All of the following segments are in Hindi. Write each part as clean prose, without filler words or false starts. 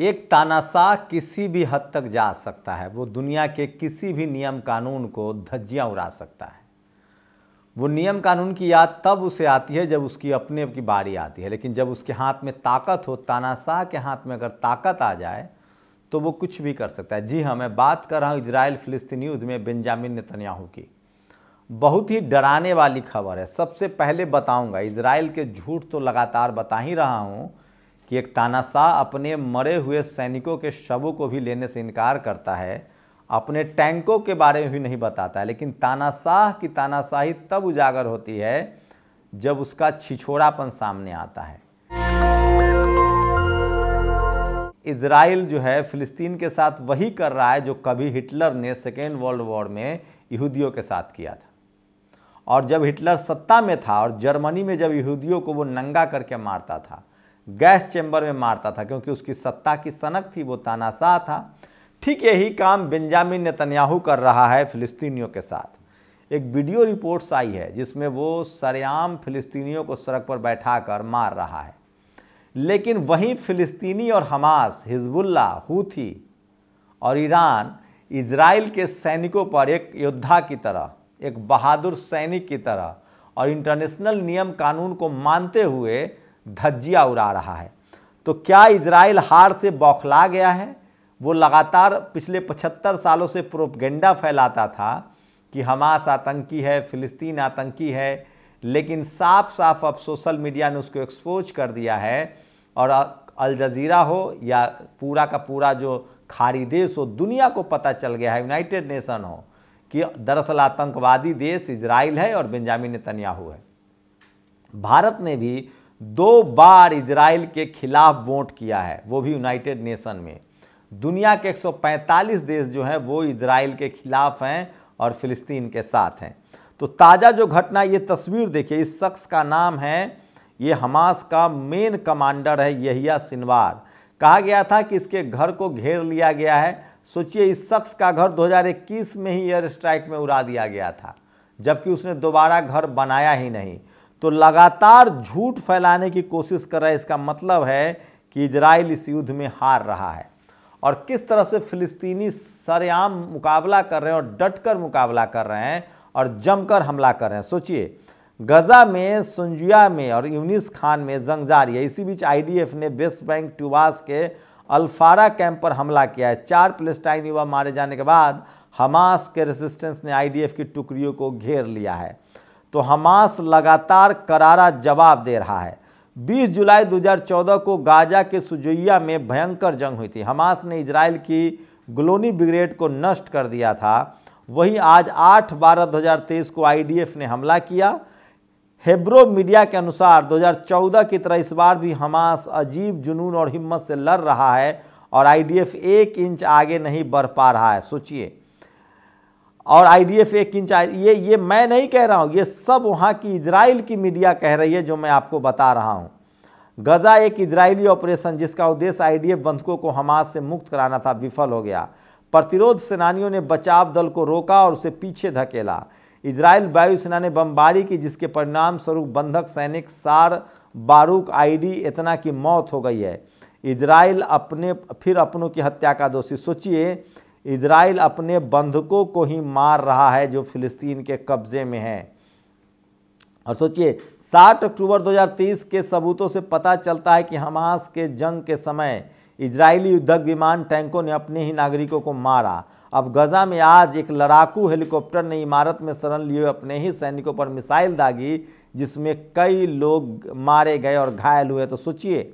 एक तानाशाह किसी भी हद तक जा सकता है। वो दुनिया के किसी भी नियम कानून को धज्जियां उड़ा सकता है। वो नियम कानून की याद तब उसे आती है जब उसकी अपने की बारी आती है, लेकिन जब उसके हाथ में ताकत हो, तानाशाह के हाथ में अगर ताकत आ जाए तो वो कुछ भी कर सकता है। जी हाँ, मैं बात कर रहा हूँ इजराइल फिलिस्तीनी युद्ध में बेंजामिन नेतन्याहू की। बहुत ही डराने वाली खबर है। सबसे पहले बताऊंगा, इजराइल के झूठ तो लगातार बता ही रहा हूं कि एक तानाशाह अपने मरे हुए सैनिकों के शवों को भी लेने से इनकार करता है, अपने टैंकों के बारे में भी नहीं बताता है। लेकिन तानाशाह की तानाशाही तब उजागर होती है जब उसका छिछोरापन सामने आता है। इजराइल जो है फिलिस्तीन के साथ वही कर रहा है जो कभी हिटलर ने सेकेंड वर्ल्ड वॉर में यहूदियों के साथ किया था। और जब हिटलर सत्ता में था और जर्मनी में जब यहूदियों को वो नंगा करके मारता था, गैस चेंबर में मारता था, क्योंकि उसकी सत्ता की सनक थी, वो तानाशाह था। ठीक यही काम बेंजामिन नेतन्याहू कर रहा है फिलिस्तीनियों के साथ। एक वीडियो रिपोर्ट्स आई है जिसमें वो सरेआम फिलिस्तीनियों को सड़क पर बैठाकर मार रहा है। लेकिन वहीं फिलिस्तीनी और हमास, हिजबुल्ला, हूथी और ईरान इजराइल के सैनिकों पर एक योद्धा की तरह, एक बहादुर सैनिक की तरह और इंटरनेशनल नियम कानून को मानते हुए धज्जियां उड़ा रहा है। तो क्या इजराइल हार से बौखला गया है? वो लगातार पिछले 75 सालों से प्रोपगेंडा फैलाता था कि हमास आतंकी है, फिलिस्तीन आतंकी है, लेकिन साफ साफ अब सोशल मीडिया ने उसको एक्सपोज कर दिया है। और अल जजीरा हो या पूरा का पूरा जो खाड़ी देश हो, दुनिया को पता चल गया है, यूनाइटेड नेशन हो, कि दरअसल आतंकवादी देश इजराइल है और बेंजामिन नेतन्याहू है। भारत ने भी 2 बार इजराइल के खिलाफ वोट किया है, वो भी यूनाइटेड नेशन में। दुनिया के 145 देश जो हैं वो इजराइल के खिलाफ हैं और फिलिस्तीन के साथ हैं। तो ताज़ा जो घटना, ये तस्वीर देखिए, इस शख्स का नाम है, ये हमास का मेन कमांडर है, यहिया सिनवार। कहा गया था कि इसके घर को घेर लिया गया है। सोचिए, इस शख्स का घर 2021 में ही एयर स्ट्राइक में उड़ा दिया गया था, जबकि उसने दोबारा घर बनाया ही नहीं। तो लगातार झूठ फैलाने की कोशिश कर रहा है। इसका मतलब है कि इजराइल इस युद्ध में हार रहा है। और किस तरह से फिलिस्तीनी सरेआम मुकाबला कर रहे हैं और डटकर मुकाबला कर रहे हैं और जमकर हमला कर रहे हैं। सोचिए, गजा में, सुंजुया में और यूनिस खान में जंग जारी है। इसी बीच आईडीएफ ने वेस्ट बैंक टुबास के अल्फारा कैंप पर हमला किया है। 4 फिलिस्तीनी युवा मारे जाने के बाद हमास के रेजिस्टेंस ने आईडीएफ की टुकड़ियों को घेर लिया है। तो हमास लगातार करारा जवाब दे रहा है। 20 जुलाई 2014 को गाजा के सुजैया में भयंकर जंग हुई थी। हमास ने इजराइल की ग्लोनी ब्रिगेड को नष्ट कर दिया था। वहीं आज 8/12/2023 को आईडीएफ ने हमला किया। हेब्रो मीडिया के अनुसार 2014 की तरह इस बार भी हमास अजीब जुनून और हिम्मत से लड़ रहा है और आईडीएफ 1 इंच आगे नहीं बढ़ पा रहा है। सोचिए, और आईडीएफ 1 इंच, ये मैं नहीं कह रहा हूँ, ये सब वहाँ की इजराइल की मीडिया कह रही है, जो मैं आपको बता रहा हूँ। गजा एक इजरायली ऑपरेशन जिसका उद्देश्य आईडीएफ बंधकों को हमास से मुक्त कराना था, विफल हो गया। प्रतिरोध सेनानियों ने बचाव दल को रोका और उसे पीछे धकेला। इजराइल वायुसेना ने बमबारी की, जिसके परिणाम स्वरूप बंधक सैनिक सार बारूक आईडी इतना की मौत हो गई है। इजराइल अपनों की हत्या का दोषी। सोचिए, इजराइल अपने बंधकों को ही मार रहा है जो फिलिस्तीन के कब्जे में है। और सोचिए, 7 अक्टूबर 2023 के सबूतों से पता चलता है कि हमास के जंग के समय इजरायली युद्धक विमान, टैंकों ने अपने ही नागरिकों को मारा। अब गजा में आज एक लड़ाकू हेलीकॉप्टर ने इमारत में शरण लिए अपने ही सैनिकों पर मिसाइल दागी, जिसमें कई लोग मारे गए और घायल हुए। तो सोचिए,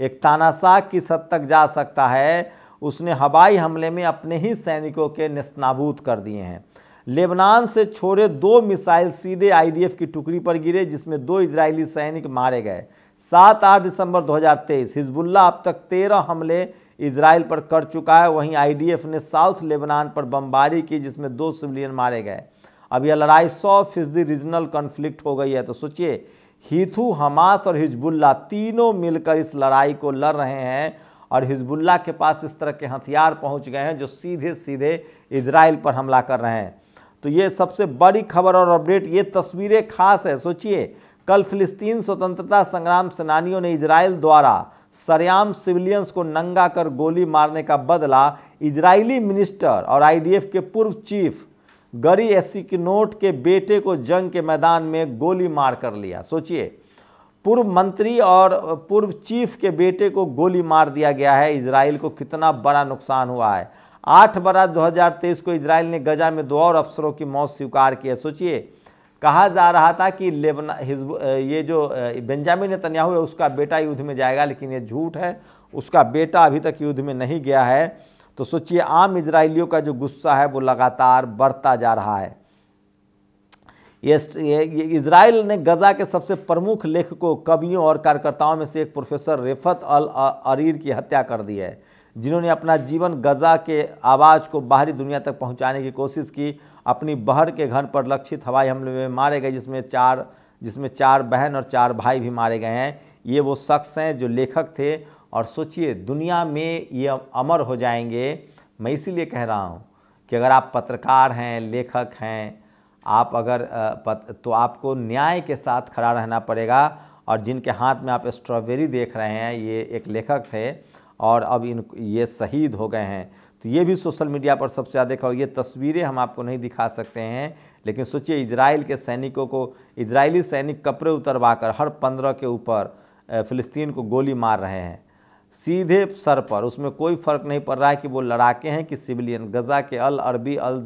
एक तानाशाह किस हद तक जा सकता है। उसने हवाई हमले में अपने ही सैनिकों के नेस्तनाबूद कर दिए हैं। लेबनान से छोड़े 2 मिसाइल सीधे आईडीएफ की टुकड़ी पर गिरे, जिसमें 2 इजरायली सैनिक मारे गए। 7-8 दिसंबर 2023 हिजबुल्ला अब तक 13 हमले इजराइल पर कर चुका है। वहीं आईडीएफ ने साउथ लेबनान पर बमबारी की, जिसमें 2 सिविलियन मारे गए। अब यह लड़ाई 100% रीजनल कॉन्फ्लिक्ट हो गई है। तो सोचिए, हीथू, हमास और हिजबुल्ला तीनों मिलकर इस लड़ाई को लड़ रहे हैं और हिजबुल्ला के पास इस तरह के हथियार पहुंच गए हैं जो सीधे सीधे इजराइल पर हमला कर रहे हैं। तो ये सबसे बड़ी खबर और अपडेट, ये तस्वीरें खास है। सोचिए, कल फिलिस्तीन स्वतंत्रता संग्राम सेनानियों ने इजराइल द्वारा सरेआम सिविलियंस को नंगा कर गोली मारने का बदला इजरायली मिनिस्टर और आईडीएफ के पूर्व चीफ गरी एसिकनोट के बेटे को जंग के मैदान में गोली मार कर लिया। सोचिए, पूर्व मंत्री और पूर्व चीफ के बेटे को गोली मार दिया गया है। इजराइल को कितना बड़ा नुकसान हुआ है। 8/12/2023 को इजराइल ने गजा में 2 और अफसरों की मौत स्वीकार की है। सोचिए, कहा जा रहा था कि ये जो बेंजामिन नेतन्याहू है उसका बेटा युद्ध में जाएगा, लेकिन ये झूठ है, उसका बेटा अभी तक युद्ध में नहीं गया है। तो सोचिए, आम इजरायलियों का जो गुस्सा है वो लगातार बढ़ता जा रहा है। ये इजराइल ने गजा के सबसे प्रमुख लेखकों, कवियों और कार्यकर्ताओं में से एक प्रोफेसर रेफत अल अरीर की हत्या कर दी है, जिन्होंने अपना जीवन गजा के आवाज़ को बाहरी दुनिया तक पहुंचाने की कोशिश की। अपनी बहन के घर पर लक्षित हवाई हमले में मारे गए, जिसमें 4 बहन और 4 भाई भी मारे गए हैं। ये वो शख्स हैं जो लेखक थे, और सोचिए दुनिया में ये अमर हो जाएंगे। मैं इसीलिए कह रहा हूँ कि अगर आप पत्रकार हैं, लेखक हैं, आप अगर तो आपको न्याय के साथ खड़ा रहना पड़ेगा। और जिनके हाथ में आप स्ट्रॉबेरी देख रहे हैं, ये एक लेखक थे और अब ये शहीद हो गए हैं। तो ये भी सोशल मीडिया पर सबसे ज़्यादा देखा हो। ये तस्वीरें हम आपको नहीं दिखा सकते हैं, लेकिन सोचिए इजराइल के सैनिकों को, इजरायली सैनिक कपड़े उतरवाकर हर 15 के ऊपर फ़िलिस्तीन को गोली मार रहे हैं, सीधे सर पर। उसमें कोई फ़र्क नहीं पड़ रहा है कि वो लड़ाके हैं कि सिविलियन। गजा के अल अरबी अल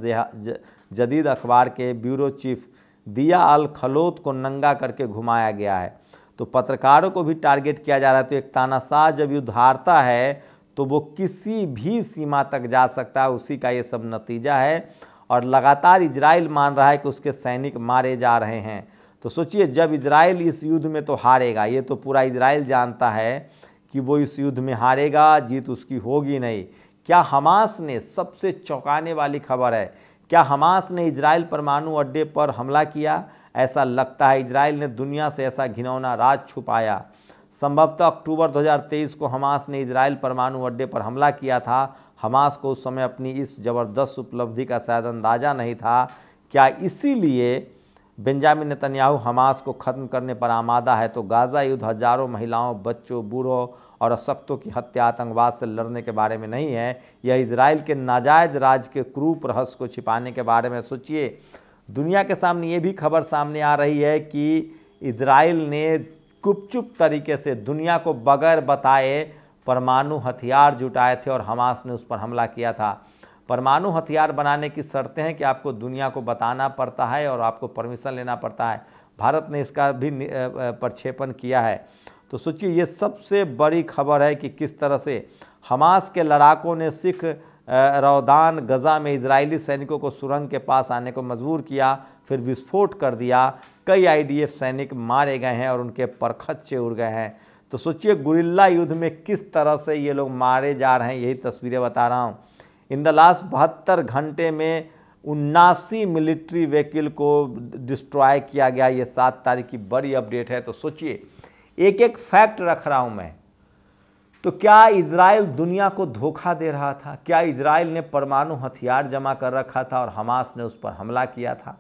जदीद अखबार के ब्यूरो चीफ दिया अल खलोत को नंगा करके घुमाया गया है। तो पत्रकारों को भी टारगेट किया जा रहा है। तो एक तानाशाह जब युद्ध हारता है तो वो किसी भी सीमा तक जा सकता है, उसी का ये सब नतीजा है। और लगातार इजराइल मान रहा है कि उसके सैनिक मारे जा रहे हैं। तो सोचिए, जब इजराइल इस युद्ध में तो हारेगा, ये तो पूरा इजराइल जानता है कि वो इस युद्ध में हारेगा, जीत उसकी होगी नहीं। क्या हमास ने, सबसे चौंकाने वाली खबर है, क्या हमास ने इजराइल परमाणु अड्डे पर हमला किया? ऐसा लगता है इजराइल ने दुनिया से ऐसा घिनौना राज छुपाया। संभवतः अक्टूबर 2023 को हमास ने इजराइल परमाणु अड्डे पर हमला किया था। हमास को उस समय अपनी इस ज़बरदस्त उपलब्धि का शायद अंदाज़ा नहीं था। क्या इसीलिए बेंजामिन नेतन्याहू हमास को ख़त्म करने पर आमादा है? तो गाज़ा युद्ध हज़ारों महिलाओं, बच्चों, बूढ़ों और अशक्तों की हत्या, आतंकवाद से लड़ने के बारे में नहीं है। यह इजराइल के नाजायज़ राज के क्रूप रहस्य को छिपाने के बारे में। सोचिए, दुनिया के सामने ये भी खबर सामने आ रही है कि इजराइल ने गुपचुप तरीके से दुनिया को बगैर बताए परमाणु हथियार जुटाए थे और हमास ने उस पर हमला किया था। परमाणु हथियार बनाने की शर्तें हैं कि आपको दुनिया को बताना पड़ता है और आपको परमिशन लेना पड़ता है। भारत ने इसका भी प्रक्षेपण किया है। तो सोचिए, ये सबसे बड़ी खबर है कि किस तरह से हमास के लड़ाकों ने सिख रौदान गजा में इजरायली सैनिकों को सुरंग के पास आने को मजबूर किया, फिर विस्फोट कर दिया। कई आईडीएफ सैनिक मारे गए हैं और उनके परखच्चे उड़ गए हैं। तो सोचिए, गुरिल्ला युद्ध में किस तरह से ये लोग मारे जा रहे हैं, यही तस्वीरें बता रहा हूँ। इन द लास्ट 72 घंटे में 79 मिलिट्री व्हीकल को डिस्ट्रॉय किया गया। ये 7 तारीख की बड़ी अपडेट है। तो सोचिए, एक एक फैक्ट रख रहा हूँ मैं। तो क्या इजराइल दुनिया को धोखा दे रहा था? क्या इजराइल ने परमाणु हथियार जमा कर रखा था और हमास ने उस पर हमला किया था?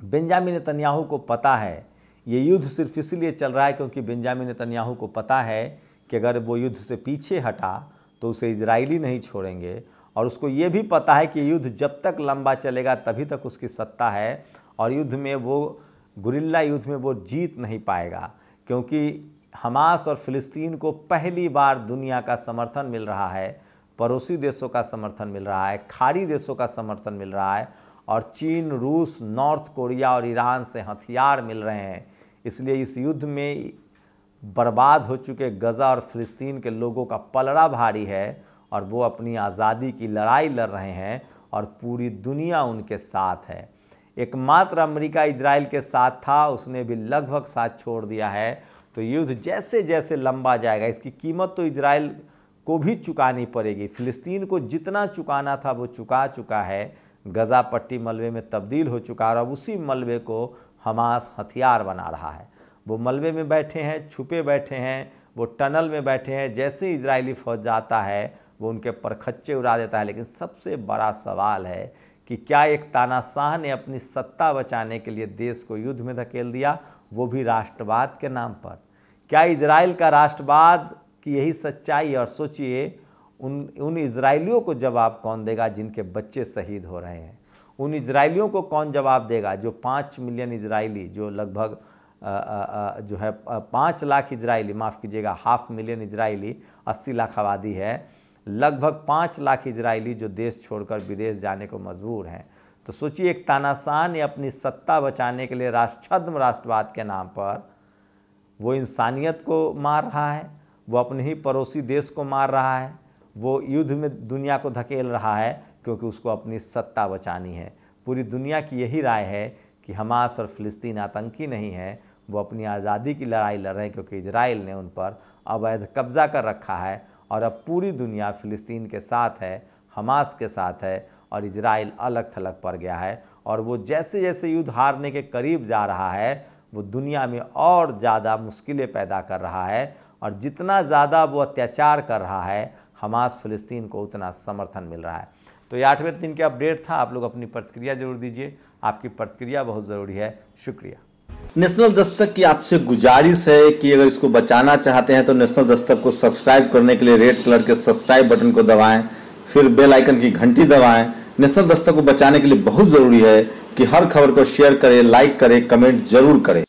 बेंजामिन नेतन्याहू को पता है ये युद्ध सिर्फ इसलिए चल रहा है क्योंकि बेंजामिन नेतन्याहू को पता है कि अगर वो युद्ध से पीछे हटा तो उसे इजरायली नहीं छोड़ेंगे। और उसको ये भी पता है कि युद्ध जब तक लंबा चलेगा तभी तक उसकी सत्ता है, और युद्ध में वो, गुरिल्ला युद्ध में वो जीत नहीं पाएगा, क्योंकि हमास और फ़िलिस्तीन को पहली बार दुनिया का समर्थन मिल रहा है, पड़ोसी देशों का समर्थन मिल रहा है, खाड़ी देशों का समर्थन मिल रहा है, और चीन, रूस, नॉर्थ कोरिया और ईरान से हथियार मिल रहे हैं। इसलिए इस युद्ध में बर्बाद हो चुके गजा और फ़िलिस्तीन के लोगों का पलड़ा भारी है, और वो अपनी आज़ादी की लड़ाई लड़ रहे हैं और पूरी दुनिया उनके साथ है। एकमात्र अमेरिका इजराइल के साथ था, उसने भी लगभग साथ छोड़ दिया है। तो युद्ध जैसे जैसे लंबा जाएगा, इसकी कीमत तो इजराइल को भी चुकानी पड़ेगी। फ़िलिस्तीन को जितना चुकाना था वो चुका है। गजा पट्टी मलबे में तब्दील हो चुका है और अब उसी मलबे को हमास हथियार बना रहा है। वो मलबे में बैठे हैं, छुपे बैठे हैं, वो टनल में बैठे हैं। जैसे इजरायली फौज जाता है वो उनके परखच्चे उड़ा देता है। लेकिन सबसे बड़ा सवाल है कि क्या एक तानाशाह ने अपनी सत्ता बचाने के लिए देश को युद्ध में धकेल दिया, वो भी राष्ट्रवाद के नाम पर? क्या इजराइल का राष्ट्रवाद की यही सच्चाई? और सोचिए उन इजरायलियों को जवाब कौन देगा जिनके बच्चे शहीद हो रहे हैं? उन इजरायलियों को कौन जवाब देगा जो 5 मिलियन इजरायली, जो लगभग जो है 5 लाख इजरायली, माफ़ कीजिएगा 500 मिलियन इजरायली, 80 लाख आबादी है, लगभग 5 लाख इजरायली जो देश छोड़कर विदेश जाने को मजबूर हैं। तो सोचिए एक तानाशाह ने अपनी सत्ता बचाने के लिए छद्म राष्ट्रवाद के नाम पर वो इंसानियत को मार रहा है, वो अपने ही पड़ोसी देश को मार रहा है, वो युद्ध में दुनिया को धकेल रहा है क्योंकि उसको अपनी सत्ता बचानी है। पूरी दुनिया की यही राय है कि हमास और फ़िलिस्तीन आतंकी नहीं है, वो अपनी आज़ादी की लड़ाई लड़ रहे हैं क्योंकि इजराइल ने उन पर अवैध कब्जा कर रखा है और अब पूरी दुनिया फ़िलिस्तीन के साथ है, हमास के साथ है और इजराइल अलग थलग पड़ गया है। और वो जैसे जैसे युद्ध हारने के करीब जा रहा है वो दुनिया में और ज़्यादा मुश्किलें पैदा कर रहा है और जितना ज़्यादा वो अत्याचार कर रहा है हमास फ़िलिस्तीन को उतना समर्थन मिल रहा है। तो ये 8वें दिन का अपडेट था। आप लोग अपनी प्रतिक्रिया जरूर दीजिए, आपकी प्रतिक्रिया बहुत ज़रूरी है। शुक्रिया। नेशनल दस्तक की आपसे गुजारिश है कि अगर इसको बचाना चाहते हैं तो नेशनल दस्तक को सब्सक्राइब करने के लिए रेड कलर के सब्सक्राइब बटन को दबाएं, फिर बेल आइकन की घंटी दबाएं। नेशनल दस्तक को बचाने के लिए बहुत ज़रूरी है कि हर खबर को शेयर करें, लाइक करें, कमेंट जरूर करें।